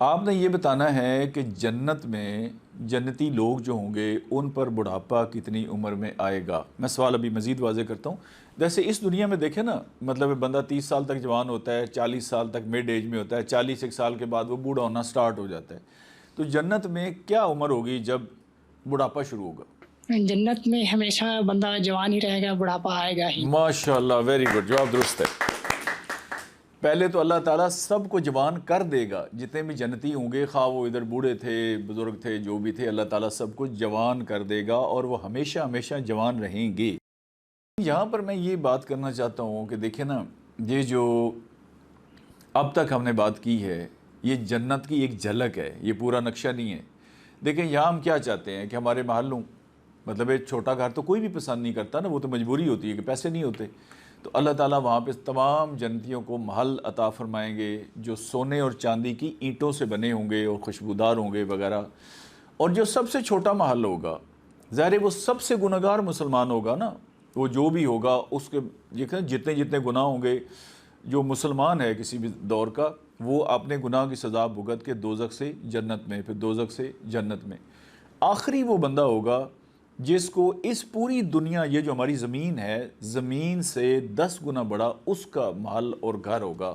آپ نے یہ بتانا ہے کہ جنت میں جنتی لوگ جو ہوں گے ان پر بڑھاپا کتنی عمر میں آئے گا؟ میں سوال ابھی مزید واضح کرتا ہوں. جیسے اس دنیا میں دیکھیں نا، مطلب بندہ 30 سال تک جوان ہوتا ہے، 40 سال تک مڈ ایج میں ہوتا ہے، 40 سال کے بعد وہ بوڑھا ہونا سٹارٹ ہو جاتا ہے. تو جنت میں کیا عمر ہوگی جب بڑھاپا شروع ہوگا؟ جنت میں ہمیشہ بندہ جوان ہی رہے گا، بڑھاپا آئے گا ہی. ماشاءاللہ، ویری گڈ، جواب درست ہے. پہلے تو اللہ تعالیٰ سب کو جوان کر دے گا، جتنے بھی جنتی ہوں گے، خواہ وہ ادھر بوڑھے تھے، بزرگ تھے، جو بھی تھے، اللہ تعالیٰ سب کو جوان کر دے گا اور وہ ہمیشہ ہمیشہ جوان رہیں گے. یہاں پر میں یہ بات کرنا چاہتا ہوں کہ دیکھیں نا، یہ جو اب تک ہم نے بات کی ہے یہ جنت کی ایک جھلک ہے، یہ پورا نقشہ نہیں ہے. دیکھیں یہاں ہم کیا چاہتے ہیں کہ ہمارے محلوں، مطلب ایک چھوٹا گھر تو کوئی بھی پسند نہیں کرتا نا، وہ تو مجبوری ہوتی ہے کہ پیسے نہیں ہوتے. تو اللہ تعالیٰ وہاں پہ تمام جنتیوں کو محل عطا فرمائیں گے جو سونے اور چاندی کی اینٹوں سے بنے ہوں گے اور خوشبودار ہوں گے وغیرہ. اور جو سب سے چھوٹا محل ہوگا، ظاہر ہے وہ سب سے گنہگار مسلمان ہوگا نا، وہ جو بھی ہوگا اس کے جتنے جتنے گناہ ہوں گے، جو مسلمان ہے کسی بھی دور کا، وہ اپنے گناہ کی سزا بھگت کے دوزخ سے جنت میں، پھر دوزخ سے جنت میں. آخری وہ بندہ ہوگا جس کو اس پوری دنیا، یہ جو ہماری زمین ہے، زمین سے 10 گنا بڑا اس کا محل اور گھر ہوگا.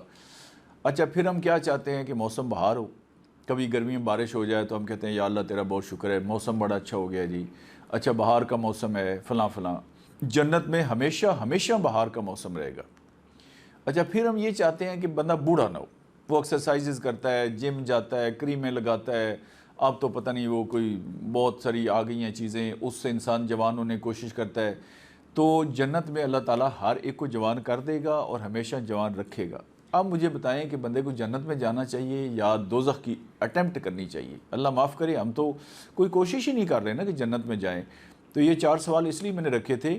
اچھا پھر ہم کیا چاہتے ہیں کہ موسم بہار ہو، کبھی گرمی میں بارش ہو جائے تو ہم کہتے ہیں یا اللہ تیرا بہت شکر ہے، موسم بڑا اچھا ہو گیا جی، اچھا بہار کا موسم ہے فلاں فلاں. جنت میں ہمیشہ ہمیشہ بہار کا موسم رہے گا. اچھا پھر ہم یہ چاہتے ہیں کہ بندہ بوڑھا نہ ہو، وہ ایکسرسائزز کرتا ہے، جم جاتا ہے، کریمیں لگاتا ہے، اب تو پتہ نہیں وہ کوئی بہت ساری آ گئی ہیں چیزیں، اس سے انسان جوان ہونے کی کوشش کرتا ہے. تو جنت میں اللہ تعالیٰ ہر ایک کو جوان کر دے گا اور ہمیشہ جوان رکھے گا. اب مجھے بتائیں کہ بندے کو جنت میں جانا چاہیے یا دوزخ کی اٹیمپٹ کرنی چاہیے؟ اللہ معاف کرے، ہم تو کوئی کوشش ہی نہیں کر رہے نا کہ جنت میں جائیں. تو یہ 4 سوال اس لیے میں نے رکھے تھے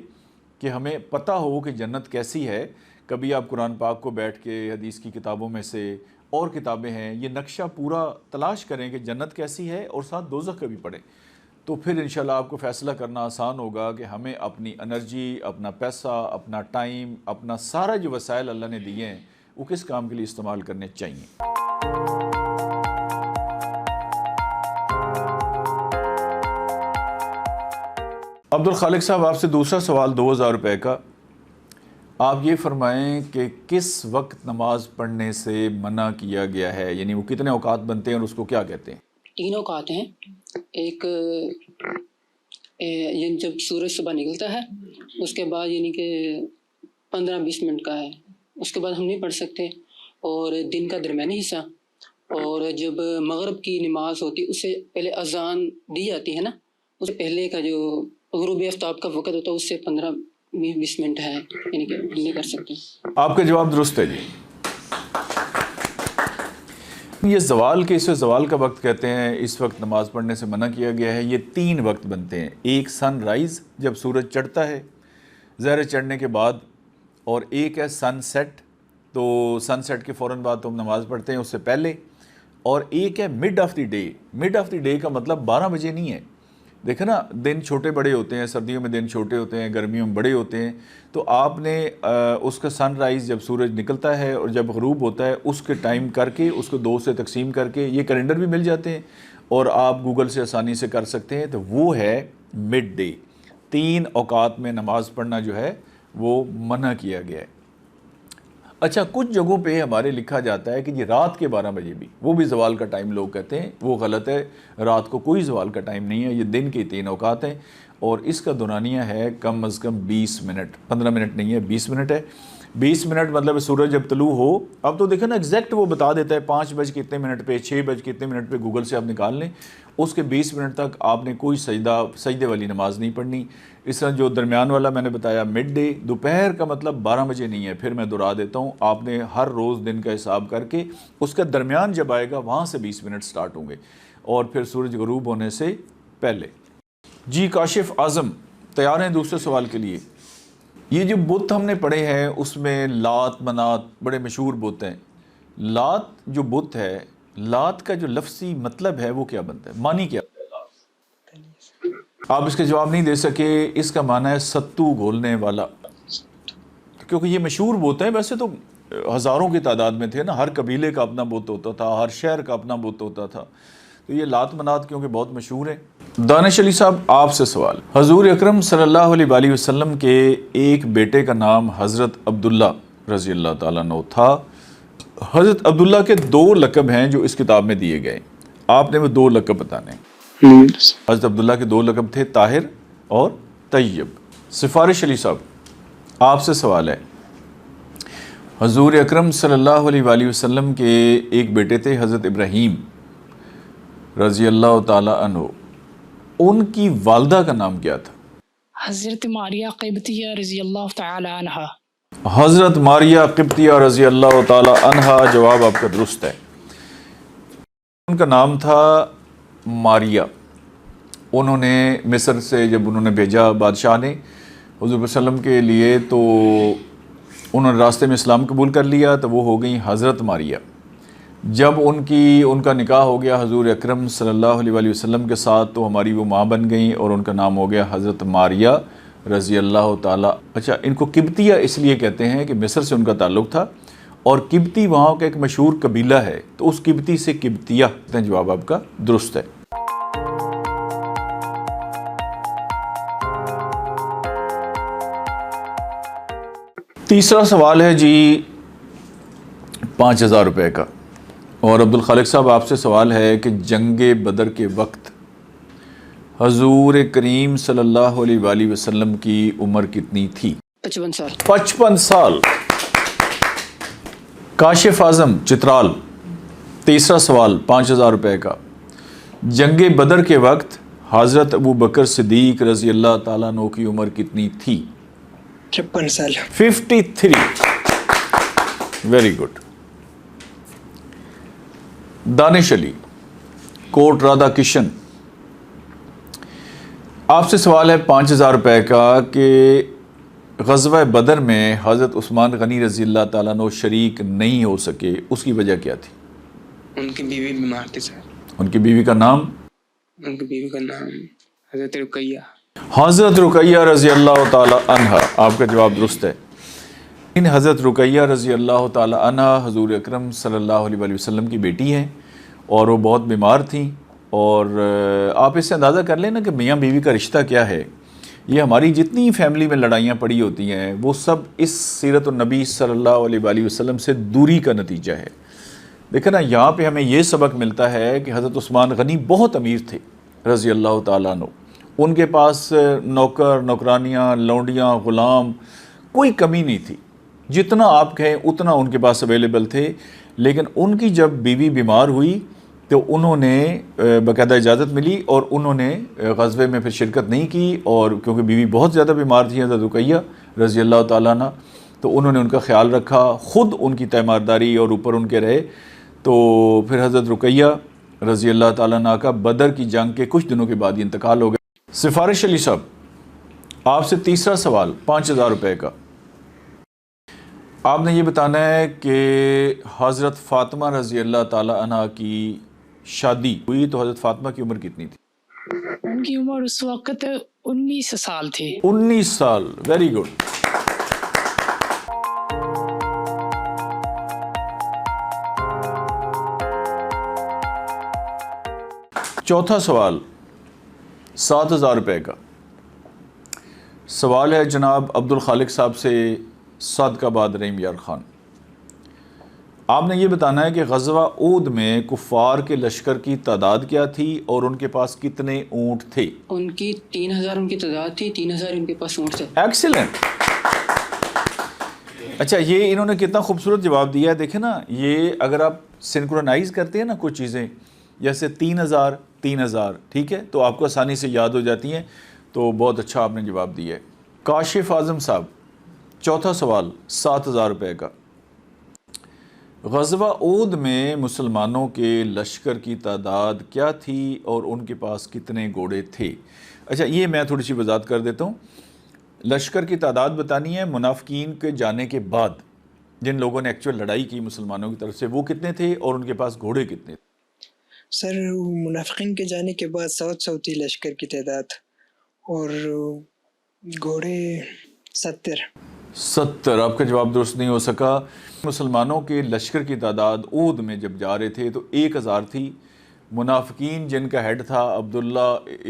کہ ہمیں پتہ ہو کہ جنت کیسی ہے. کبھی آپ قرآن پاک کو بیٹھ کے حدیث کی کتابوں میں سے اور کتابیں ہیں، یہ نقشہ پورا تلاش کریں کہ جنت کیسی ہے اور ساتھ دوزخ کا بھی پڑھیں، تو پھر انشاءاللہ آپ کو فیصلہ کرنا آسان ہوگا کہ ہمیں اپنی انرجی، اپنا پیسہ، اپنا ٹائم، اپنا سارا جو وسائل اللہ نے دیے ہیں وہ کس کام کے لیے استعمال کرنے چاہیے. عبدالخالق صاحب، آپ سے دوسرا سوال 2000 روپے کا. آپ یہ فرمائیں کہ کس وقت نماز پڑھنے سے منع کیا گیا ہے، یعنی وہ کتنے اوقات بنتے ہیں اور اس کو کیا کہتے ہیں؟ 3 اوقات ہیں. ایک یعنی جب سورج صبح نکلتا ہے اس کے بعد یعنی کہ 15-20 منٹ کا ہے، اس کے بعد ہم نہیں پڑھ سکتے. اور دن کا درمیانی حصہ، اور جب مغرب کی نماز ہوتی اس سے پہلے اذان دی جاتی ہے نا، اس سے پہلے کا جو غروب آفتاب کا وقت ہوتا ہے اس سے 15-20 منٹ ہے، یعنی کہ ہم نہیں کر سکتے. آپ کا جواب درست ہے جی. یہ زوال کے، اسے زوال کا وقت کہتے ہیں، اس وقت نماز پڑھنے سے منع کیا گیا ہے. یہ 3 وقت بنتے ہیں. ایک سن رائز، جب سورج چڑھتا ہے، ظہر چڑھنے کے بعد، اور ایک ہے سن سیٹ، تو سن سیٹ کے فوراً بعد تو ہم نماز پڑھتے ہیں، اس سے پہلے. اور ایک ہے mid of the day. Mid of the day کا مطلب 12 بجے نہیں ہے. دیکھیں نا، دن چھوٹے بڑے ہوتے ہیں، سردیوں میں دن چھوٹے ہوتے ہیں، گرمیوں میں بڑے ہوتے ہیں. تو آپ نے اس کا سن رائز جب سورج نکلتا ہے اور جب غروب ہوتا ہے اس کے ٹائم کر کے، اس کو 2 سے تقسیم کر کے، یہ کیلنڈر بھی مل جاتے ہیں اور آپ گوگل سے آسانی سے کر سکتے ہیں، تو وہ ہے مڈ ڈے. 3 اوقات میں نماز پڑھنا جو ہے وہ منع کیا گیا ہے. اچھا کچھ جگہوں پہ ہمارے لکھا جاتا ہے کہ یہ رات کے 12 بجے بھی، وہ بھی زوال کا ٹائم لوگ کہتے ہیں، وہ غلط ہے. رات کو کوئی زوال کا ٹائم نہیں ہے، یہ دن کے 3 اوقات ہیں اور اس کا دورانیہ ہے کم از کم 20 منٹ. 15 منٹ نہیں ہے، 20 منٹ ہے. 20 منٹ مطلب سورج جب طلوع ہو، اب تو دیکھیں نا ایگزیکٹ وہ بتا دیتا ہے 5 بج کے اتنے منٹ پہ، 6 بج کے اتنے منٹ پہ، گوگل سے آپ نکال لیں. اس کے 20 منٹ تک آپ نے کوئی سجدے والی نماز نہیں پڑھنی. اس طرح جو درمیان والا میں نے بتایا مڈ ڈے، دوپہر کا مطلب 12 بجے نہیں ہے. پھر میں دہرا دیتا ہوں، آپ نے ہر روز دن کا حساب کر کے اس کا درمیان جب آئے گا وہاں سے 20 منٹ سٹارٹ ہوں گے، اور پھر سورج غروب ہونے سے پہلے. جی کاشف اعظم تیار ہیں دوسرے سوال کے لیے؟ یہ جو بت ہم نے پڑھے ہیں اس میں لات منات بڑے مشہور بت ہیں. لات جو بت ہے، لات کا جو لفظی مطلب ہے وہ کیا بنتا ہے، معنی کیا؟ آپ اس کے جواب نہیں دے سکے. اس کا معنی ہے ستو گھولنے والا، کیونکہ یہ مشہور بت ہیں. ویسے تو ہزاروں کی تعداد میں تھے نا، ہر قبیلے کا اپنا بت ہوتا تھا، ہر شہر کا اپنا بت ہوتا تھا. تو یہ لات منات کیونکہ بہت مشہور ہے. دانش علی صاحب آپ سے سوال. حضور اکرم صلی اللہ علیہ وآلہ وسلم کے ایک بیٹے کا نام حضرت عبداللہ رضی اللہ تعالیٰ عنہ تھا. حضرت عبداللہ کے 2 لقب ہیں جو اس کتاب میں دیے گئے، آپ نے وہ 2 لقب بتانے ہیں. حضرت عبداللہ کے 2 لقب تھے طاہر اور طیب. سفارش علی صاحب آپ سے سوال ہے. حضور اکرم صلی اللہ علیہ وآلہ وسلم کے ایک بیٹے تھے حضرت ابراہیم رضی اللہ تعالیٰ عنہ، ان کی والدہ کا نام کیا تھا؟ حضرت ماریہ قبطیہ رضی اللہ تعالی عنہا. حضرت ماریہ قبطیہ رضی اللہ تعالیٰ عنہا، جواب آپ کا درست ہے. ان کا نام تھا ماریہ. انہوں نے مصر سے جب انہوں نے بھیجا بادشاہ نے حضور صلی اللہ علیہ وسلم کے لیے، تو انہوں نے راستے میں اسلام قبول کر لیا، تو وہ ہو گئی حضرت ماریہ. جب ان کا نکاح ہو گیا حضور اکرم صلی اللہ علیہ وآلہ وسلم کے ساتھ، تو ہماری وہ ماں بن گئیں اور ان کا نام ہو گیا حضرت ماریہ رضی اللہ تعالیٰ. اچھا، ان کو قبطیہ اس لیے کہتے ہیں کہ مصر سے ان کا تعلق تھا، اور قبطی وہاں کا ایک مشہور قبیلہ ہے، تو اس قبطی سے قبطیہ. جواب آپ کا درست ہے. تیسرا سوال ہے جی 5000 روپے کا، اور عبدالخالق صاحب آپ سے سوال ہے کہ جنگ بدر کے وقت حضور کریم صلی اللہ علیہ وآلہ وسلم کی عمر کتنی تھی؟ 55 سال. 55 سال. کاشف اعظم چترال تیسرا سوال 5000 روپے کا. جنگ بدر کے وقت حضرت ابو بکر صدیق رضی اللہ تعالیٰ عنہ کی عمر کتنی تھی؟ 53 سال. 53. Very good. دانش علی کوٹ رادھا کشن آپ سے سوال ہے 5000 روپے کا کہ غزوہ بدر میں حضرت عثمان غنی رضی اللہ تعالیٰ عنہ شریک نہیں ہو سکے، اس کی وجہ کیا تھی؟ ان کی بیوی بیمار تھی سر. ان کی بیوی کا نام؟ ان کی بیوی کا نام حضرت رقیہ. حضرت رقیہ رضی اللہ تعالیٰ عنہ، آپ کا جواب درست ہے. حضرت رقیہ رضی اللہ تعالیٰ عنہ حضور اکرم صلی اللہ علیہ وآلہ وسلم کی بیٹی ہیں، اور وہ بہت بیمار تھیں. اور آپ اس سے اندازہ کر لیں نا کہ میاں بیوی کا رشتہ کیا ہے. یہ ہماری جتنی فیملی میں لڑائیاں پڑی ہوتی ہیں وہ سب اس سیرت النبی صلی اللہ علیہ وآلہ وسلم سے دوری کا نتیجہ ہے. دیکھیں نا، یہاں پہ ہمیں یہ سبق ملتا ہے کہ حضرت عثمان غنی بہت امیر تھے رضی اللہ تعالیٰ عنہ. ان کے پاس نوکر، نوکرانیاں، لونڈیاں، غلام، کوئی کمی نہیں تھی. جتنا آپ کہیں اتنا ان کے پاس اویلیبل تھے. لیکن ان کی جب بیوی بیمار ہوئی تو انہوں نے باقاعدہ اجازت ملی اور انہوں نے غزوے میں پھر شرکت نہیں کی. اور کیونکہ بیوی بہت زیادہ بیمار تھی حضرت رقیہ رضی اللہ تعالیٰ عنہ، تو انہوں نے ان کا خیال رکھا، خود ان کی تیمارداری اور اوپر ان کے رہے. تو پھر حضرت رقیہ رضی اللہ تعالیٰ عنہ کا بدر کی جنگ کے کچھ دنوں کے بعد ہی انتقال ہو گیا. سفارش علی صاحب آپ سے تیسرا سوال 5000 روپے کا. آپ نے یہ بتانا ہے کہ حضرت فاطمہ رضی اللہ تعالیٰ عنہ کی شادی ہوئی تو حضرت فاطمہ کی عمر کتنی تھی؟ ان کی عمر اس وقت 19 سال تھی. 19 سال. Very good. چوتھا سوال 7000 روپے کا. سوال ہے جناب عبدالخالق صاحب سے، صادق آباد رحیم یار خان. آپ نے یہ بتانا ہے کہ غزوہ احد میں کفار کے لشکر کی تعداد کیا تھی اور ان کے پاس کتنے اونٹ تھے؟ ان کی 3000 ان کی تعداد تھی، 3000 ان کے پاس اونٹ تھے. ایکسیلنٹ. اچھا، یہ انہوں نے کتنا خوبصورت جواب دیا ہے. دیکھیں نا، یہ اگر آپ سنکرونائز کرتے ہیں نا کچھ چیزیں، جیسے 3000 ٹھیک ہے، تو آپ کو آسانی سے یاد ہو جاتی ہیں. تو بہت اچھا آپ نے جواب دیا ہے. کاشف اعظم صاحب چوتھا سوال 7000 روپے کا. غزوہ احد میں مسلمانوں کے لشکر کی تعداد کیا تھی اور ان کے پاس کتنے گھوڑے تھے؟ اچھا، یہ میں تھوڑی سی وضاحت کر دیتا ہوں. لشکر کی تعداد بتانی ہے منافقین کے جانے کے بعد، جن لوگوں نے ایکچوئل لڑائی کی مسلمانوں کی طرف سے، وہ کتنے تھے اور ان کے پاس گھوڑے کتنے تھے؟ سر منافقین کے جانے کے بعد 700 تھی لشکر کی تعداد، اور گھوڑے 70. 70 آپ کا جواب درست نہیں ہو سکا۔ مسلمانوں کے لشکر کی تعداد احد میں جب جا رہے تھے تو 1000 تھی۔ منافقین جن کا ہیڈ تھا عبداللہ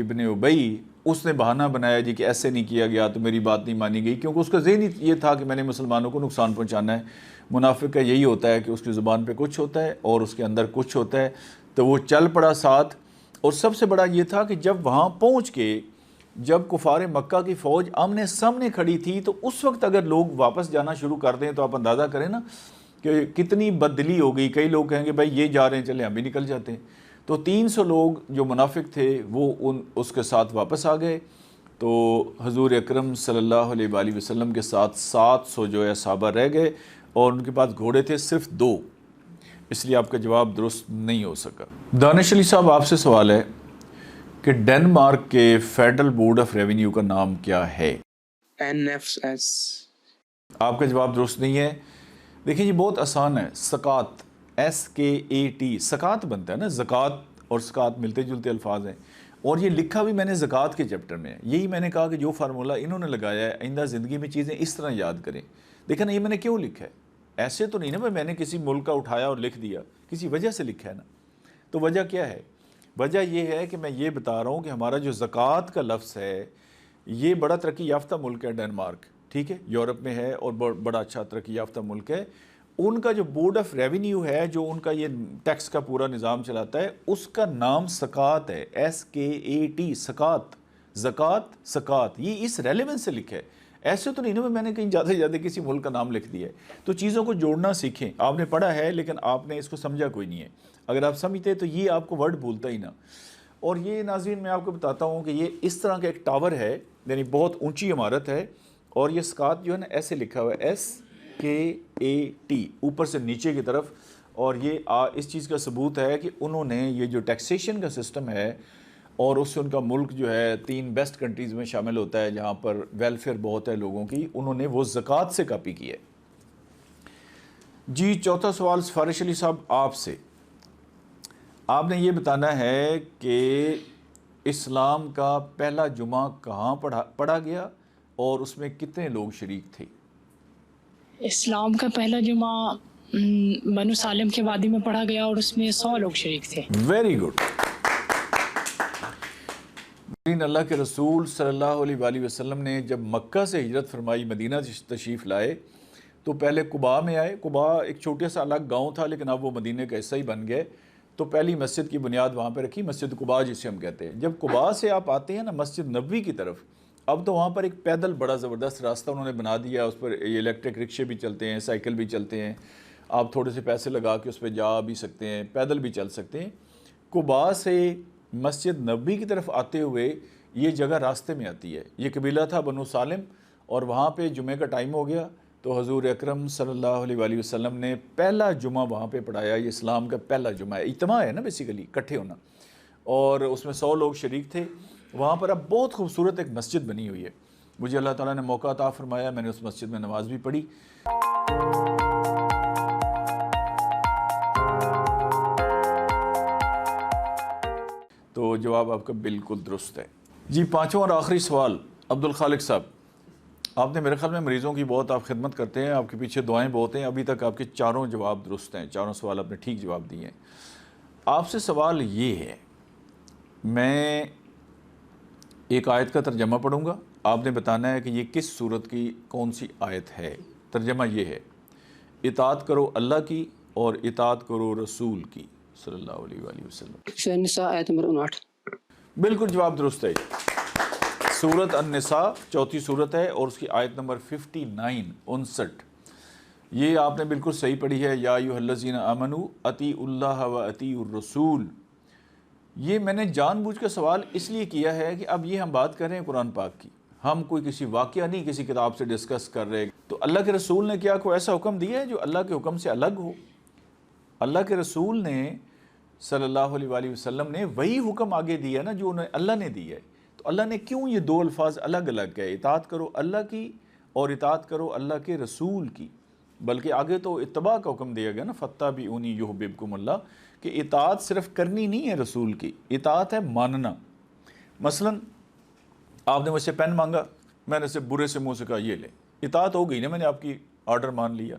ابن ابی، اس نے بہانہ بنایا جی کہ ایسے نہیں کیا گیا تو میری بات نہیں مانی گئی، کیونکہ اس کا ذہن یہ تھا کہ میں نے مسلمانوں کو نقصان پہنچانا ہے۔ منافق کا یہی ہوتا ہے کہ اس کی زبان پہ کچھ ہوتا ہے اور اس کے اندر کچھ ہوتا ہے، تو وہ چل پڑا ساتھ۔ اور سب سے بڑا یہ تھا کہ جب وہاں پہنچ کے جب کفار مکہ کی فوج آمنے سامنے کھڑی تھی تو اس وقت اگر لوگ واپس جانا شروع کر دیں تو آپ اندازہ کریں نا کہ کتنی بددلی ہو گئی۔ کئی لوگ کہیں گے بھائی یہ جا رہے ہیں چلیں ہم بھی نکل جاتے ہیں۔ تو 300 لوگ جو منافق تھے وہ اس کے ساتھ واپس آ گئے، تو حضور اکرم صلی اللہ علیہ وآلہ وسلم کے ساتھ 700 جو ہے صحابہ رہ گئے، اور ان کے پاس گھوڑے تھے صرف 2، اس لیے آپ کا جواب درست نہیں ہو سکا۔ دانش علی صاحب آپ سے سوال ہے کہ ڈنمارک کے فیڈرل بورڈ آف ریونیو کا نام کیا ہے؟ NFS۔ آپ کا جواب درست نہیں ہے۔ دیکھیں یہ بہت آسان ہے، سکات، SKAT، سکات بنتا ہے نا، زکوٰۃ اور سکات ملتے جلتے الفاظ ہیں، اور یہ لکھا بھی میں نے زکوٰۃ کے چیپٹر میں ہے۔ یہی میں نے کہا کہ جو فارمولہ انہوں نے لگایا ہے آئندہ زندگی میں چیزیں اس طرح یاد کریں۔ دیکھیں نا یہ میں نے کیوں لکھا ہے، ایسے تو نہیں نا میں نے کسی ملک کا اٹھایا اور لکھ دیا، کسی وجہ سے لکھا ہے نا۔ تو وجہ کیا ہے؟ وجہ یہ ہے کہ میں یہ بتا رہا ہوں کہ ہمارا جو زکوٰۃ کا لفظ ہے یہ بڑا ترقی یافتہ ملک ہے ڈنمارک، ٹھیک ہے، یورپ میں ہے اور بڑا اچھا ترقی یافتہ ملک ہے۔ ان کا جو بورڈ آف ریونیو ہے جو ان کا یہ ٹیکس کا پورا نظام چلاتا ہے، اس کا نام سکات ہے، SKAT، سکات، زکوٰۃ، سکات، یہ اس ریلیونس سے لکھا ہے۔ ایسے تو نہیں نا میں نے کہیں جاتے جاتے کسی ملک کا نام لکھ دیا ہے۔ تو چیزوں کو جوڑنا سیکھیں، آپ نے پڑھا ہے لیکن آپ نے اس کو سمجھا کوئی نہیں ہے۔ اگر آپ سمجھتے تو یہ آپ کو ورڈ بھولتا ہی نہ۔ اور یہ ناظرین میں آپ کو بتاتا ہوں کہ یہ اس طرح کا ایک ٹاور ہے، یعنی بہت اونچی عمارت ہے، اور یہ سکات جو ہے نا ایسے لکھا ہوا ہے SKAT اوپر سے نیچے کی طرف، اور یہ اس چیز کا ثبوت ہے کہ انہوں نے یہ جو ٹیکسیشن کا سسٹم ہے، اور اس سے ان کا ملک جو ہے 3 بیسٹ کنٹریز میں شامل ہوتا ہے جہاں پر ویلفیئر بہت ہے لوگوں کی، انہوں نے وہ زکوٰۃ سے کاپی کی ہے۔ جی چوتھا سوال سفارش علی صاحب آپ سے، آپ نے یہ بتانا ہے کہ اسلام کا پہلا جمعہ کہاں پڑھا گیا اور اس میں کتنے لوگ شریک تھے؟ اسلام کا پہلا جمعہ بنو سالم کے وادی میں پڑھا گیا اور اس میں 100 لوگ شریک تھے۔ Very good. اللہ کے رسول صلی اللہ علیہ وآلہ وسلم نے جب مکہ سے ہجرت فرمائی، مدینہ تشریف لائے، تو پہلے قباء میں آئے۔ قباء ایک چھوٹے سا الگ گاؤں تھا لیکن اب وہ مدینہ کا حصہ ہی بن گئے، تو پہلی مسجد کی بنیاد وہاں پہ رکھی، مسجد قباء جسے ہم کہتے ہیں۔ جب قباء سے آپ آتے ہیں نا مسجد نبوی کی طرف، اب تو وہاں پر ایک پیدل بڑا زبردست راستہ انہوں نے بنا دیا، اس پر یہ الیکٹرک رکشے بھی چلتے ہیں، سائیکل بھی چلتے ہیں، آپ تھوڑے سے پیسے لگا کے اس پہ جا بھی سکتے ہیں، پیدل بھی چل سکتے ہیں۔ قباء سے مسجد نبوی کی طرف آتے ہوئے یہ جگہ راستے میں آتی ہے، یہ قبیلہ تھا بنو سالم، اور وہاں پہ جمعے کا ٹائم ہو گیا تو حضور اکرم صلی اللہ علیہ وآلہ وسلم نے پہلا جمعہ وہاں پہ پڑھایا۔ یہ اسلام کا پہلا جمعہ ہے، اجتماع ہے نا بیسیکلی، اکٹھے ہونا، اور اس میں 100 لوگ شریک تھے۔ وہاں پر اب بہت خوبصورت ایک مسجد بنی ہوئی ہے، مجھے اللہ تعالیٰ نے موقع عطا فرمایا، میں نے اس مسجد میں نماز بھی پڑھی۔ تو جواب آپ کا بالکل درست ہے۔ جی پانچواں اور آخری سوال عبدالخالق صاحب، آپ نے میرے خیال میں مریضوں کی بہت آپ خدمت کرتے ہیں، آپ کے پیچھے دعائیں بہت ہیں، ابھی تک آپ کے چاروں جواب درست ہیں، چاروں سوال آپ نے ٹھیک جواب دیے ہیں۔ آپ سے سوال یہ ہے، میں ایک آیت کا ترجمہ پڑھوں گا، آپ نے بتانا ہے کہ یہ کس سورت کی کون سی آیت ہے۔ ترجمہ یہ ہے، اطاعت کرو اللہ کی اور اطاعت کرو رسول کی صلی اللہ علیہ وآلہ وسلم۔ سورہ النساء آیت نمبر 59۔ بالکل جواب درست ہے۔ سورت النساء چوتھی سورت ہے اور اس کی آیت نمبر 59۔ یہ آپ نے بالکل صحیح پڑھی ہے، یا ایھا الذین آمنوا اطیعوا اللہ و اطیعوا الرسول۔ یہ میں نے جان بوجھ کے سوال اس لیے کیا ہے کہ اب یہ ہم بات کر رہے ہیں قرآن پاک کی، ہم کوئی کسی واقعہ نہیں کسی کتاب سے ڈسکس کر رہے، تو اللہ کے رسول نے کیا کوئی ایسا حکم دیا ہے جو اللہ کے حکم سے الگ ہو؟ اللہ کے رسول نے صلی اللہ علیہ وآلہ وسلم نے وہی حکم آگے دیا نا جو اللہ نے دی ہے، تو اللہ نے کیوں یہ 2 الفاظ الگ الگ کہے، اطاعت کرو اللہ کی اور اطاعت کرو اللہ کے رسول کی؟ بلکہ آگے تو اتباع کا حکم دیا گیا نا، فاتبعونی یحببکم اللہ، کہ اطاعت صرف کرنی نہیں ہے رسول کی، اطاعت ہے ماننا۔ مثلا آپ نے مجھ سے پین مانگا، میں نے اسے برے سے منہ سے کہا یہ لے، اطاعت ہو گئی نا، میں نے آپ کی آرڈر مان لیا.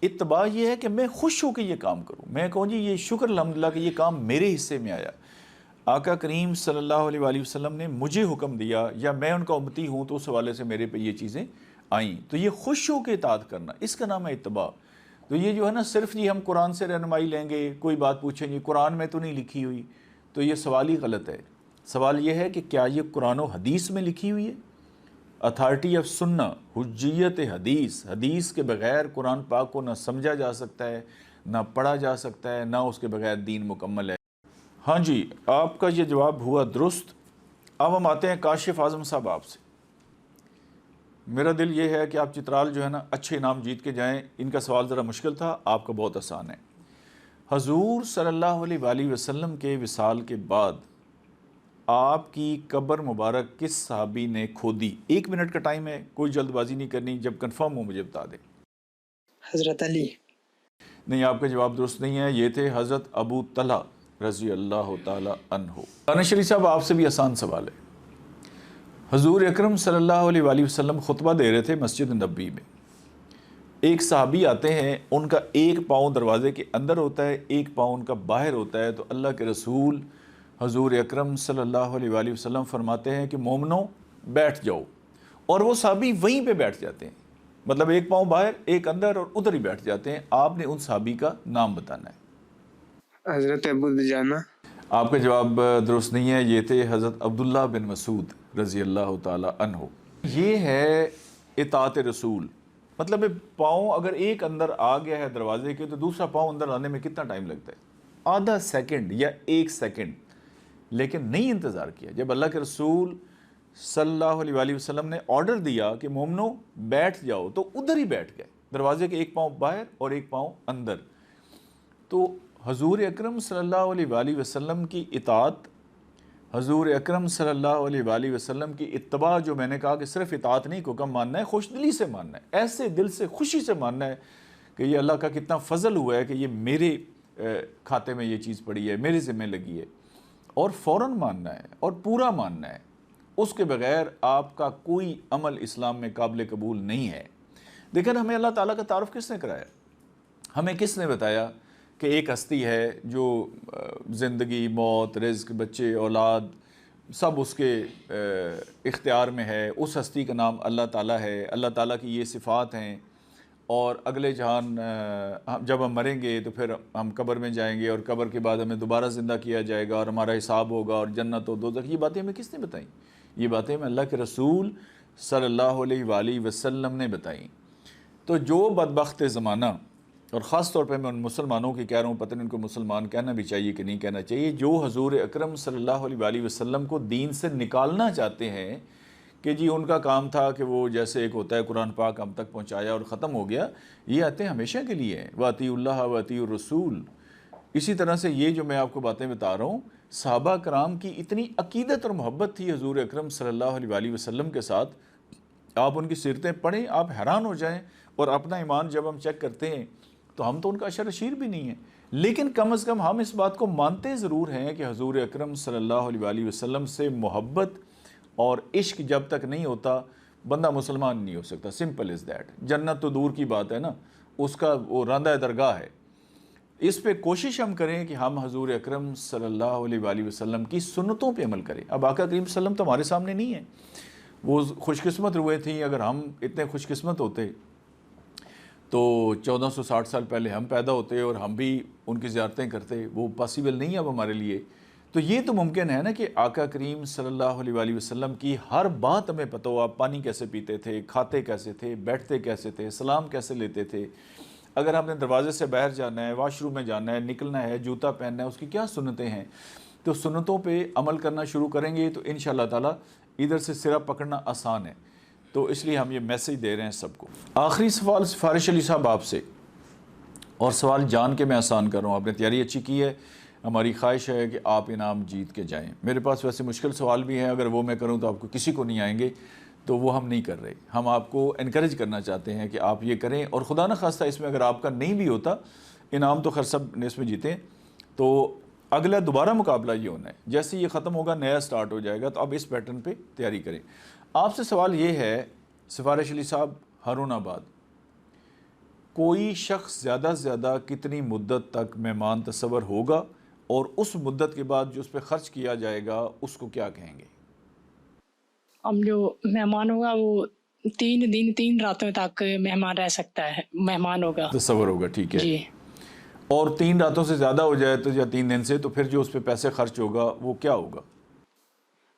اتباع یہ ہے کہ میں خوش ہو کے یہ کام کروں، میں کہوں جی یہ شکر الحمدللہ کہ یہ کام میرے حصے میں آیا. آقا کریم صلی اللہ علیہ وآلہ وسلم نے مجھے حکم دیا یا میں ان کا امتی ہوں تو اس حوالے سے میرے پہ یہ چیزیں آئیں، تو یہ خوش ہو کے اطاعت کرنا، اس کا نام ہے اتباع. تو یہ جو ہے نا صرف جی ہم قرآن سے رہنمائی لیں گے، کوئی بات پوچھیں گے قرآن میں تو نہیں لکھی ہوئی، تو یہ سوال ہی غلط ہے. سوال یہ ہے کہ کیا یہ قرآن و حدیث میں لکھی ہوئی ہے؟ اتھارٹی آف سنہ، حجیت حدیث، حدیث کے بغیر قرآن پاک کو نہ سمجھا جا سکتا ہے، نہ پڑھا جا سکتا ہے، نہ اس کے بغیر دین مکمل ہے. ہاں جی، آپ کا یہ جواب ہوا درست. اب ہم آتے ہیں کاشف اعظم صاحب آپ سے. میرا دل یہ ہے کہ آپ چترال جو ہے نا اچھے انعام جیت کے جائیں. ان کا سوال ذرا مشکل تھا، آپ کا بہت آسان ہے. حضور صلی اللہ علیہ وآلہ وسلم کے وصال کے بعد آپ کی قبر مبارک کس صحابی نے کھودی؟ 1 منٹ کا ٹائم ہے، کوئی جلد بازی نہیں کرنی، جب کنفرم ہو مجھے بتا دیں. حضرت علی. نہیں، آپ کا جواب درست نہیں ہے، یہ تھے حضرت ابو طلحہ رضی اللہ تعالی عنہ. رانا شریف صاحب آپ سے بھی آسان سوال ہے. حضور اکرم صلی اللہ علیہ وآلہ وسلم خطبہ دے رہے تھے مسجد نبوی میں. ایک صحابی آتے ہیں، ان کا ایک پاؤں دروازے کے اندر ہوتا ہے، ایک پاؤں ان کا باہر ہوتا ہے. تو اللہ کے رسول حضور اکرم صلی اللہ علیہ وآلہ وسلم فرماتے ہیں کہ مومنو بیٹھ جاؤ، اور وہ صحابی وہیں پہ بیٹھ جاتے ہیں. مطلب ایک پاؤں باہر ایک اندر، اور ادھر ہی بیٹھ جاتے ہیں. آپ نے ان صحابی کا نام بتانا ہے. حضرت ابو دجانہ. آپ کا جواب درست نہیں ہے، یہ تھے حضرت عبداللہ بن مسعود رضی اللہ تعالی عنہ. یہ ہے اطاعت رسول. مطلب پاؤں اگر ایک اندر آ گیا ہے دروازے کے، تو دوسرا پاؤں اندر آنے میں کتنا ٹائم لگتا ہے؟ آدھا سیکنڈ یا 1 سیکنڈ. لیکن نہیں انتظار کیا. جب اللہ کے رسول صلی اللہ علیہ وآلہ وسلم نے آرڈر دیا کہ مومنو بیٹھ جاؤ، تو ادھر ہی بیٹھ گئے، دروازے کے ایک پاؤں باہر اور ایک پاؤں اندر. تو حضور اکرم صلی اللہ علیہ وآلہ وسلم کی اطاعت، حضور اکرم صلی اللہ علیہ وآلہ وسلم کی اتباع، جو میں نے کہا کہ صرف اطاعت نہیں، حکم ماننا ہے، خوش دلی سے ماننا ہے، ایسے دل سے خوشی سے ماننا ہے کہ یہ اللہ کا کتنا فضل ہوا ہے کہ یہ میرے کھاتے میں یہ چیز پڑی ہے، میرے ذمہ لگی ہے، اور فوراً ماننا ہے اور پورا ماننا ہے. اس کے بغیر آپ کا کوئی عمل اسلام میں قابل قبول نہیں ہے. لیکن ہمیں اللہ تعالیٰ کا تعارف کس نے کرایا؟ ہمیں کس نے بتایا کہ ایک ہستی ہے جو زندگی، موت، رزق، بچے، اولاد سب اس کے اختیار میں ہے. اس ہستی کا نام اللہ تعالیٰ ہے. اللہ تعالیٰ کی یہ صفات ہیں. اور اگلے جہان جب ہم مریں گے تو پھر ہم قبر میں جائیں گے، اور قبر کے بعد ہمیں دوبارہ زندہ کیا جائے گا، اور ہمارا حساب ہوگا، اور جنت و دوزخ. یہ باتیں ہمیں کس نے بتائیں؟ یہ باتیں ہمیں اللہ کے رسول صلی اللہ علیہ وآلہ وسلم نے بتائیں. تو جو بدبخت زمانہ، اور خاص طور پہ میں ان مسلمانوں کی کہہ رہا ہوں، پتہ نہیں ان کو مسلمان کہنا بھی چاہیے کہ نہیں کہنا چاہیے، جو حضور اکرم صلی اللہ علیہ وآلہ وسلم کو دین سے نکالنا چاہتے ہیں کہ جی ان کا کام تھا کہ وہ جیسے ایک ہوتا ہے قرآن پاک ہم تک پہنچایا اور ختم ہو گیا. یہ آتے ہمیشہ کے لیے ہیں. وَأَطِیعُوا اللَّهَ وَأَطِیعُوا الرَّسُولَ. اسی طرح سے یہ جو میں آپ کو باتیں بتا رہا ہوں، صحابہ کرام کی اتنی عقیدت اور محبت تھی حضور اکرم صلی اللہ علیہ وآلہ وسلم کے ساتھ. آپ ان کی سیرتیں پڑھیں، آپ حیران ہو جائیں. اور اپنا ایمان جب ہم چیک کرتے ہیں تو ہم تو ان کا اشر اشیر بھی نہیں ہیں، لیکن کم از کم ہم اس بات کو مانتے ضرور ہیں کہ حضور اکرم صلی اللہ علیہ وآلہ وسلم سے محبت اور عشق جب تک نہیں ہوتا بندہ مسلمان نہیں ہو سکتا. Simple is that. جنت تو دور کی بات ہے نا، اس کا وہ راندہ درگاہ ہے. اس پہ کوشش ہم کریں کہ ہم حضور اکرم صلی اللہ علیہ وآلہ وسلم کی سنتوں پہ عمل کریں. اب آقا کریم صلی اللہ علیہ وسلم تو ہمارے سامنے نہیں ہیں، وہ خوش قسمت ہوئے تھیں. اگر ہم اتنے خوش قسمت ہوتے تو 1460 سال پہلے ہم پیدا ہوتے اور ہم بھی ان کی زیارتیں کرتے. وہ پاسیبل نہیں ہے اب ہمارے لیے. تو یہ تو ممکن ہے نا کہ آقا کریم صلی اللہ علیہ وآلہ وسلم کی ہر بات ہمیں پتہ ہو. آپ پانی کیسے پیتے تھے، کھاتے کیسے تھے، بیٹھتے کیسے تھے، سلام کیسے لیتے تھے، اگر آپ نے دروازے سے باہر جانا ہے، واش روم میں جانا ہے، نکلنا ہے، جوتا پہننا ہے، اس کی کیا سنتیں ہیں. تو سنتوں پہ عمل کرنا شروع کریں گے تو انشاءاللہ تعالیٰ ادھر سے سرا پکڑنا آسان ہے. تو اس لیے ہم یہ میسیج دے رہے ہیں سب کو. آخری سوال سفارش علی صاحب آپ سے، اور سوال جان کے میں آسان کر رہا ہوں. آپ نے تیاری اچھی کی ہے، ہماری خواہش ہے کہ آپ انعام جیت کے جائیں. میرے پاس ویسے مشکل سوال بھی ہیں، اگر وہ میں کروں تو آپ کو کسی کو نہیں آئیں گے، تو وہ ہم نہیں کر رہے. ہم آپ کو انکریج کرنا چاہتے ہیں کہ آپ یہ کریں. اور خدا نہ خواستہ اس میں اگر آپ کا نہیں بھی ہوتا، انعام تو خیر سب نے اس میں جیتے، تو اگلا دوبارہ مقابلہ یہ ہونا ہے. جیسے یہ ختم ہوگا نیا سٹارٹ ہو جائے گا. تو اب اس پیٹرن پہ تیاری کریں. آپ سے سوال یہ ہے سفارش علی صاحب، ہارون آباد، کوئی شخص زیادہ سے زیادہ کتنی مدت تک مہمان تصور ہوگا اور اس مدت کے بعد جو اس پہ خرچ کیا جائے گا اس کو کیا کہیں گے؟ اب جو مہمان ہوگا وہ 3 دن 3 راتوں تک مہمان رہ سکتا ہے، مہمان ہوگا تصور ہوگا، ٹھیک ہے جی۔ اور 3 راتوں سے زیادہ ہو جائے تو یا 3 دن سے، تو پھر جو اس پہ پیسے خرچ ہوگا وہ کیا ہوگا؟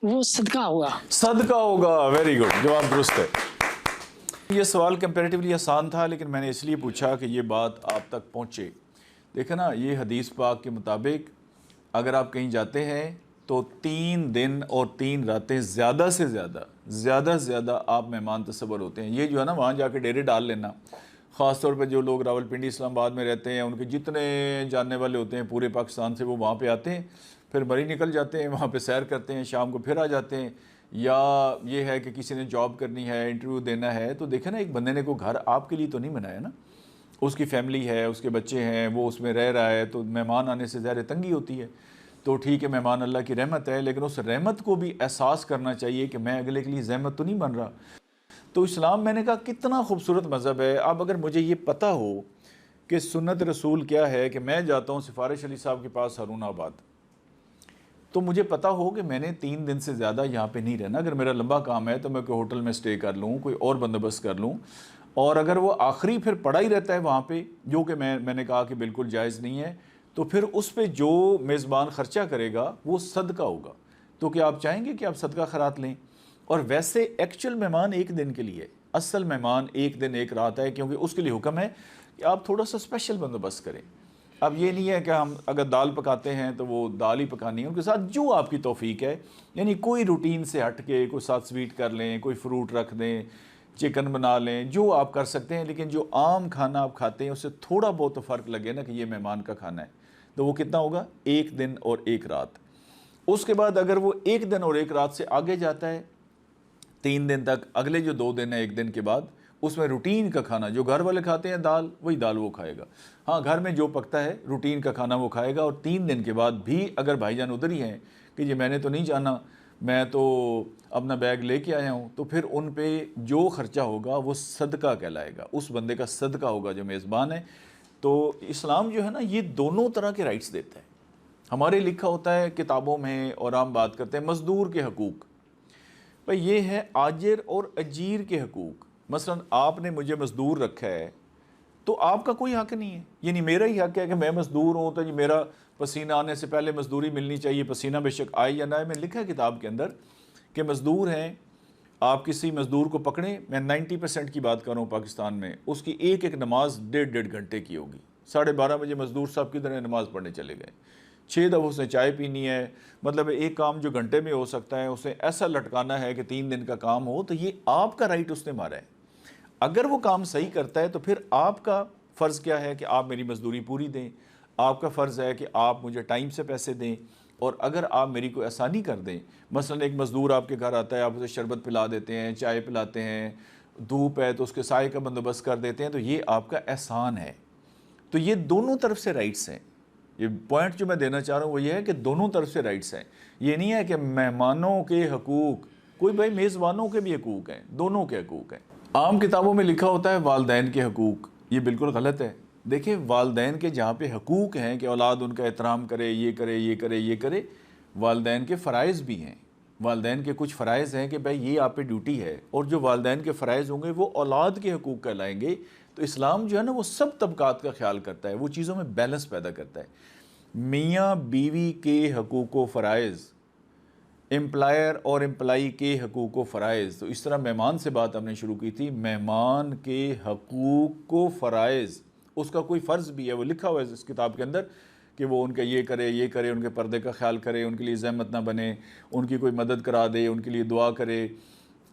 وہ صدقہ ہوگا۔ صدقہ ہوگا، ویری گڈ، جواب درست ہے۔ یہ سوال کمپیریٹیولی آسان تھا، لیکن میں نے اس لیے پوچھا کہ یہ بات آپ تک پہنچے۔ دیکھیں نا، یہ حدیث پاک کے مطابق اگر آپ کہیں جاتے ہیں تو 3 دن اور 3 راتیں زیادہ سے زیادہ آپ مہمان تصور ہوتے ہیں۔ یہ جو ہے نا وہاں جا کے ڈیرے ڈال لینا، خاص طور پہ جو لوگ راولپنڈی اسلام آباد میں رہتے ہیں، ان کے جتنے جاننے والے ہوتے ہیں پورے پاکستان سے، وہ وہاں پہ آتے ہیں، پھر مری نکل جاتے ہیں، وہاں پہ سیر کرتے ہیں، شام کو پھر آ جاتے ہیں۔ یا یہ ہے کہ کسی نے جاب کرنی ہے، انٹرویو دینا ہے، تو دیکھیں نا ایک بندے نے کوئی گھر آپ کے لیے تو نہیں بنایا نا، اس کی فیملی ہے، اس کے بچے ہیں، وہ اس میں رہ رہا ہے، تو مہمان آنے سے ظاہر تنگی ہوتی ہے۔ تو ٹھیک ہے، مہمان اللہ کی رحمت ہے، لیکن اس رحمت کو بھی احساس کرنا چاہیے کہ میں اگلے کے لیے زحمت تو نہیں بن رہا۔ تو اسلام، میں نے کہا، کتنا خوبصورت مذہب ہے۔ اب اگر مجھے یہ پتہ ہو کہ سنت رسول کیا ہے، کہ میں جاتا ہوں سفارش علی صاحب کے پاس ہارون آباد، تو مجھے پتہ ہو کہ میں نے 3 دن سے زیادہ یہاں پہ نہیں رہنا۔ اگر میرا لمبا کام ہے تو میں کوئی ہوٹل میں سٹے کر لوں، کوئی اور بندوبست کر لوں، اور اگر وہ آخری پھر پڑا ہی رہتا ہے وہاں پہ، جو کہ میں نے کہا کہ بالکل جائز نہیں ہے، تو پھر اس پہ جو میزبان خرچہ کرے گا وہ صدقہ ہوگا۔ تو کیا آپ چاہیں گے کہ آپ صدقہ خیرات لیں؟ اور ویسے ایکچول مہمان 1 دن کے لیے، اصل مہمان 1 دن 1 رات ہے، کیونکہ اس کے لیے حکم ہے کہ آپ تھوڑا سا اسپیشل بندوبست کریں۔ اب یہ نہیں ہے کہ ہم اگر دال پکاتے ہیں تو وہ دال ہی پکانی ہے، ان کے ساتھ جو آپ کی توفیق ہے، یعنی کوئی روٹین سے ہٹ کے کوئی ساتھ سویٹ کر لیں، کوئی فروٹ رکھ دیں، چکن بنا لیں، جو آپ کر سکتے ہیں، لیکن جو عام کھانا آپ کھاتے ہیں اس سے تھوڑا بہت تو فرق لگے نا کہ یہ مہمان کا کھانا ہے، تو وہ کتنا ہوگا؟ 1 دن اور 1 رات۔ اس کے بعد اگر وہ 1 دن اور 1 رات سے آگے جاتا ہے 3 دن تک، اگلے جو 2 دن ہیں 1 دن کے بعد، اس میں روٹین کا کھانا جو گھر والے کھاتے ہیں، دال، وہی دال وہ کھائے گا۔ ہاں، گھر میں جو پکتا ہے روٹین کا کھانا وہ کھائے گا۔ اور 3 دن کے بعد بھی اگر بھائی جان ادھر ہی ہیں کہ یہ میں نے تو نہیں جانا، میں تو اپنا بیگ لے کے آیا ہوں، تو پھر ان پہ جو خرچہ ہوگا وہ صدقہ کہلائے گا، اس بندے کا صدقہ ہوگا جو میزبان ہے۔ تو اسلام جو ہے نا یہ دونوں طرح کے رائٹس دیتا ہے۔ ہمارے لکھا ہوتا ہے کتابوں میں، اور ہم بات کرتے ہیں مزدور کے حقوق، بھئی یہ ہے آجر اور اجیر کے حقوق۔ مثلا آپ نے مجھے مزدور رکھا ہے تو آپ کا کوئی حق نہیں ہے، یعنی میرا ہی حق ہے کہ میں مزدور ہوں تو میرا پسینہ آنے سے پہلے مزدوری ملنی چاہیے، پسینہ بے شک آئے یا نہ آئے۔ میں لکھا ہے کتاب کے اندر کہ مزدور ہیں، آپ کسی مزدور کو پکڑیں، میں 90% کی بات کر رہا ہوں پاکستان میں، اس کی ایک نماز 1.5 گھنٹے کی ہوگی۔ 12:30 بجے مزدور صاحب کدھر ہیں؟ نماز پڑھنے چلے گئے۔ 6 دفعہ اس نے چائے پینی ہے، مطلب ایک کام جو گھنٹے میں ہو سکتا ہے اسے ایسا لٹکانا ہے کہ 3 دن کا کام ہو، تو یہ آپ کا رائٹ اس نے مارا ہے۔ اگر وہ کام صحیح کرتا ہے تو پھر آپ کا فرض کیا ہے کہ آپ میری مزدوری پوری دیں، آپ کا فرض ہے کہ آپ مجھے ٹائم سے پیسے دیں، اور اگر آپ میری کوئی آسانی کر دیں، مثلا ایک مزدور آپ کے گھر آتا ہے، آپ اسے شربت پلا دیتے ہیں، چائے پلاتے ہیں، دھوپ ہے تو اس کے سائے کا بندوبست کر دیتے ہیں، تو یہ آپ کا احسان ہے۔ تو یہ دونوں طرف سے رائٹس ہیں۔ یہ پوائنٹ جو میں دینا چاہ رہا ہوں وہ یہ ہے کہ دونوں طرف سے رائٹس ہیں۔ یہ نہیں ہے کہ مہمانوں کے حقوق، کوئی بھائی میزبانوں کے بھی حقوق ہیں، دونوں کے حقوق ہیں۔ عام کتابوں میں لکھا ہوتا ہے والدین کے حقوق، یہ بالکل غلط ہے۔ دیکھیں، والدین کے جہاں پہ حقوق ہیں کہ اولاد ان کا احترام کرے، یہ کرے، یہ کرے، یہ کرے، والدین کے فرائض بھی ہیں۔ والدین کے کچھ فرائض ہیں کہ بھائی یہ آپ پہ ڈیوٹی ہے، اور جو والدین کے فرائض ہوں گے وہ اولاد کے حقوق کہلائیں گے۔ تو اسلام جو ہے نا وہ سب طبقات کا خیال کرتا ہے، وہ چیزوں میں بیلنس پیدا کرتا ہے۔ میاں بیوی کے حقوق و فرائض، امپلائر اور امپلائی کے حقوق و فرائض، تو اس طرح مہمان سے بات ہم نے شروع کی تھی، مہمان کے حقوق و فرائض، اس کا کوئی فرض بھی ہے، وہ لکھا ہوا ہے اس کتاب کے اندر کہ وہ ان کا یہ کرے، یہ کرے، ان کے پردے کا خیال کرے، ان کے لیے زحمت نہ بنے، ان کی کوئی مدد کرا دے، ان کے لیے دعا کرے۔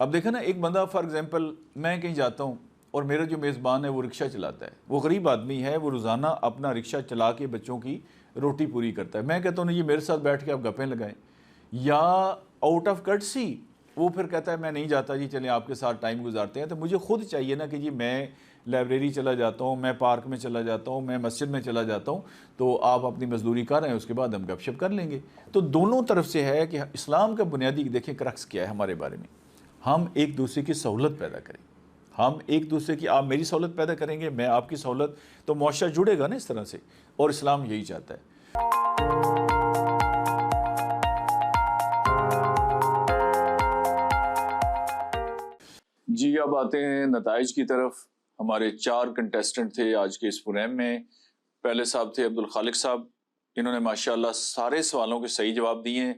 اب دیکھیں نا، ایک بندہ فار ایگزامپل، میں کہیں جاتا ہوں اور میرا جو میزبان ہے وہ رکشہ چلاتا ہے، وہ غریب آدمی ہے، وہ روزانہ اپنا رکشہ چلا کے بچوں کی روٹی پوری کرتا ہے۔ میں کہتا ہوں یہ میرے ساتھ بیٹھ کے آپ گپیں لگائیں، یا آؤٹ آف کٹسی وہ پھر کہتا ہے میں نہیں جاتا جی، چلیں آپ کے ساتھ ٹائم گزارتے ہیں۔ تو مجھے خود چاہیے نا کہ جی میں لائبریری چلا جاتا ہوں، میں پارک میں چلا جاتا ہوں، میں مسجد میں چلا جاتا ہوں، تو آپ اپنی مزدوری کر رہے ہیں، اس کے بعد ہم گپ شپ کر لیں گے۔ تو دونوں طرف سے ہے کہ اسلام کا بنیادی دیکھیں کرکس کیا ہے ہمارے بارے میں، ہم ایک دوسرے کی سہولت پیدا کریں، ہم ایک دوسرے کی، آپ میری سہولت پیدا کریں گے، میں آپ کی سہولت، تو معاشرہ جڑے گا نا اس طرح سے، اور اسلام یہی چاہتا ہے۔ جی اب آتے ہیں نتائج کی طرف۔ ہمارے 4 کنٹیسٹنٹ تھے آج کے اس پروگرام میں۔ پہلے صاحب تھے عبدالخالق صاحب، انہوں نے ماشاءاللہ سارے سوالوں کے صحیح جواب دیے ہیں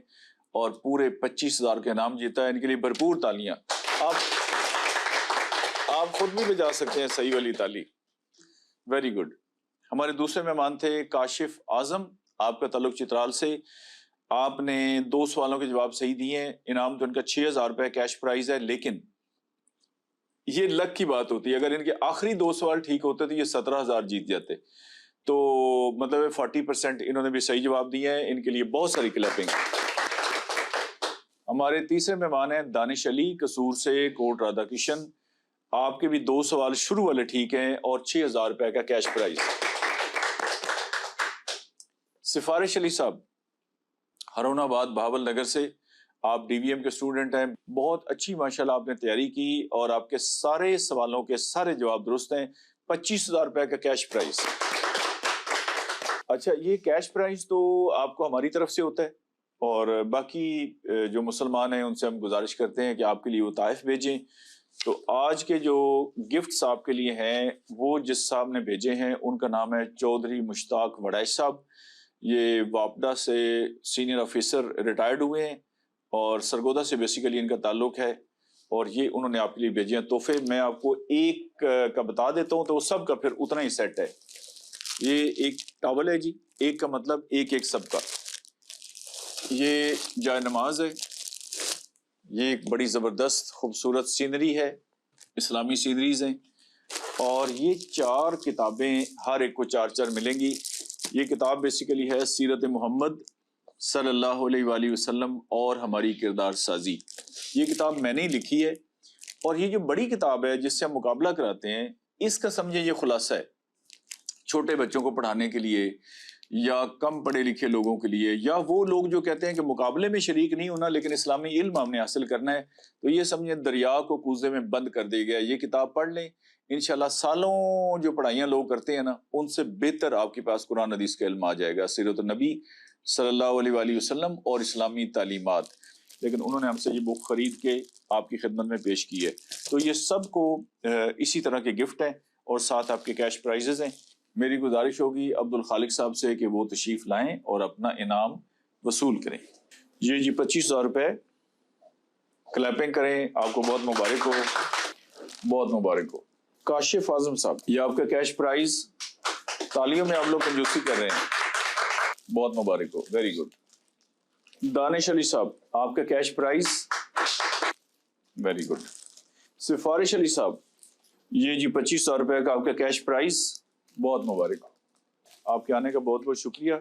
اور پورے 25,000 کا انعام جیتا ہے۔ ان کے لیے بھرپور تالیاں۔ آپ خود بھی بجا سکتے ہیں صحیح والی تالی۔ Very good. ہمارے دوسرے مہمان تھے کاشف اعظم، آپ کا تعلق چترال سے۔ آپ نے 2 سوالوں کے جواب صحیح دیے ہیں، انعام تو ان کا 6,000 روپے کیش پرائز ہے، لیکن یہ لک کی بات ہوتی ہے، اگر ان کے آخری 2 سوال ٹھیک ہوتے تو یہ 17,000 جیت جاتے۔ تو مطلب 40% انہوں نے بھی صحیح جواب دیے ہیں، ان کے لیے بہت ساری کلیپنگ۔ ہمارے تیسرے مہمان ہیں دانش علی قصور سے، کوٹ رادھا کرشن۔ آپ کے بھی 2 سوال شروع والے ٹھیک ہیں اور 6,000 روپے کا کیش پرائز۔ سفارش علی صاحب ہرون آباد بہاول نگر سے، آپ ڈی وی ایم کے اسٹوڈنٹ ہیں، بہت اچھی ماشاءاللہ آپ نے تیاری کی اور آپ کے سارے سوالوں کے سارے جواب درست ہیں۔ 25,000 روپے کا کیش پرائز۔ اچھا، یہ کیش پرائز تو آپ کو ہماری طرف سے ہوتا ہے، اور باقی جو مسلمان ہیں ان سے ہم گزارش کرتے ہیں کہ آپ کے لیے وہ تحائف بھیجیں۔ تو آج کے جو گفٹس آپ کے لیے ہیں وہ جس صاحب نے بھیجے ہیں ان کا نام ہے چودھری مشتاق وڑائش صاحب۔ یہ واپڈا سے سینئر آفیسر ریٹائرڈ ہوئے ہیں اور سرگودا سے بیسیکلی ان کا تعلق ہے، اور یہ انہوں نے آپ کے لیے بھیجے ہیں تحفے۔ میں آپ کو ایک کا بتا دیتا ہوں تو وہ سب کا پھر اتنا ہی سیٹ ہے۔ یہ ایک ٹاول ہے جی، ایک کا مطلب ایک سب کا۔ یہ جائے نماز ہے، یہ ایک بڑی زبردست خوبصورت سینری ہے، اسلامی سینریز ہیں، اور یہ 4 کتابیں، ہر ایک کو 4 ملیں گی۔ یہ کتاب بیسیکلی ہے سیرت محمد صلی اللہ علیہ وآلہ وسلم اور ہماری کردار سازی۔ یہ کتاب میں نے ہی لکھی ہے، اور یہ جو بڑی کتاب ہے جس سے ہم مقابلہ کراتے ہیں، اس کا سمجھے یہ خلاصہ ہے چھوٹے بچوں کو پڑھانے کے لیے، یا کم پڑھے لکھے لوگوں کے لیے، یا وہ لوگ جو کہتے ہیں کہ مقابلے میں شریک نہیں ہونا لیکن اسلامی علم ہم نے حاصل کرنا ہے، تو یہ سمجھیں دریا کو کوزے میں بند کر دے گیا۔ یہ کتاب پڑھ لیں، انشاءاللہ سالوں جو پڑھائیاں لوگ کرتے ہیں نا، ان سے بہتر آپ کے پاس قرآن حدیث کا علم آ جائے گا، سیرت النبی صلی اللہ علیہ وآلہ وسلم اور اسلامی تعلیمات۔ لیکن انہوں نے ہم سے یہ بک خرید کے آپ کی خدمت میں پیش کی ہے۔ تو یہ سب کو اسی طرح کے گفٹ ہیں اور ساتھ آپ کے کیش پرائزز ہیں۔ میری گزارش ہوگی عبدالخالق صاحب سے کہ وہ تشریف لائیں اور اپنا انعام وصول کریں۔ جی 25,000 روپے، کلیپنگ کریں، آپ کو بہت مبارک ہو، بہت مبارک ہو۔ کاشف اعظم صاحب، یہ آپ کا کیش پرائز، تالیوں میں آپ لوگ کنجوسی کر رہے ہیں، بہت مبارک ہو، ویری گڈ۔ دانش علی صاحب، آپ کا کیش پرائز، ویری گڈ۔ سفارش علی صاحب، یہ جی 25,000 روپے کا آپ کا کیش پرائز، بہت مبارک ہو۔ آپ کے آنے کا بہت بہت شکریہ۔